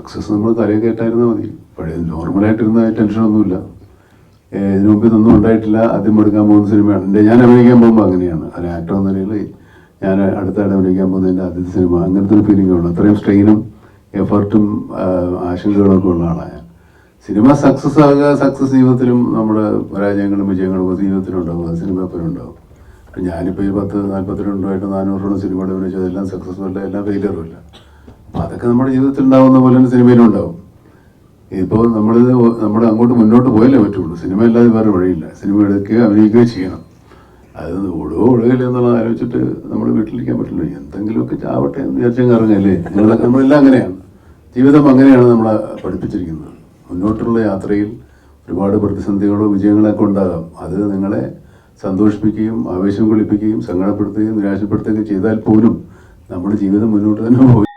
Success നമ്മൾ തലയിൽ കയറ്റായിരുന്നാൽ മതി. പഴയ നോർമലായിട്ടിരുന്ന ടെൻഷനൊന്നുമില്ല. ഇതിനു മുമ്പ് ഇതൊന്നും ഉണ്ടായിട്ടില്ല. ആദ്യം എടുക്കാൻ പോകുന്ന സിനിമയാണ് ഞാൻ അഭിനയിക്കാൻ പോകുമ്പോൾ അങ്ങനെയാണ്. ഒരു ആക്ടർ എന്ന നിലയിൽ ഞാൻ അടുത്തായിട്ട് അഭിനയിക്കാൻ പോകുന്നതിൻ്റെ ആദ്യത്തെ സിനിമ അങ്ങനത്തെ ഒരു ഫീലിംഗ് ഉള്ളു. അത്രയും സ്ട്രെയിനും എഫർട്ടും ആശങ്കകളൊക്കെ ഉള്ള ആളാണ് ഞാൻ. സിനിമ സക്സസ് ആകുക, സക്സസ് ജീവിതത്തിലും നമ്മുടെ പരാജയങ്ങളും വിജയങ്ങളും ജീവിതത്തിലും ഉണ്ടാവും, അത് സിനിമ എപ്പോഴും ഉണ്ടാവും. അപ്പം ഞാനിപ്പോൾ ഈ 42 400 സിനിമകൾ അഭിനയിച്ചത് എല്ലാം സക്സസ്ഫുൾ അല്ല, എല്ലാം ഫെയിലിയറും ഇല്ല. അപ്പം അതൊക്കെ നമ്മുടെ ജീവിതത്തിൽ ഉണ്ടാകുന്ന പോലെ തന്നെ സിനിമയിലും ഉണ്ടാവും. ഇപ്പോൾ നമ്മൾ അങ്ങോട്ട് മുന്നോട്ട് പോയാലേ പറ്റുള്ളൂ. സിനിമ അല്ലാതെ വേറെ വഴിയില്ല. സിനിമ എടുക്കുകയോ അഭിനയിക്കുകയോ ചെയ്യണം. അത് ഒഴുകില്ല എന്നുള്ളത് ആലോചിച്ചിട്ട് നമ്മൾ വീട്ടിലിരിക്കാൻ പറ്റില്ല. എന്തെങ്കിലുമൊക്കെ ചാവട്ടെ എന്ന് വിചാരിച്ചങ്ങ് ഇറങ്ങല്ലേ. നമ്മളെല്ലാം അങ്ങനെയാണ്. ജീവിതം അങ്ങനെയാണ് നമ്മളെ പഠിപ്പിച്ചിരിക്കുന്നത്. മുന്നോട്ടുള്ള യാത്രയിൽ ഒരുപാട് പ്രതിസന്ധികളോ വിജയങ്ങളൊക്കെ ഉണ്ടാകാം. അത് നിങ്ങളെ സന്തോഷിപ്പിക്കുകയും ആവേശം കൊള്ളിപ്പിക്കുകയും സങ്കടപ്പെടുത്തുകയും നിരാശപ്പെടുത്തുകയും ചെയ്താൽ പോലും നമ്മുടെ ജീവിതം മുന്നോട്ട് തന്നെ പോയി.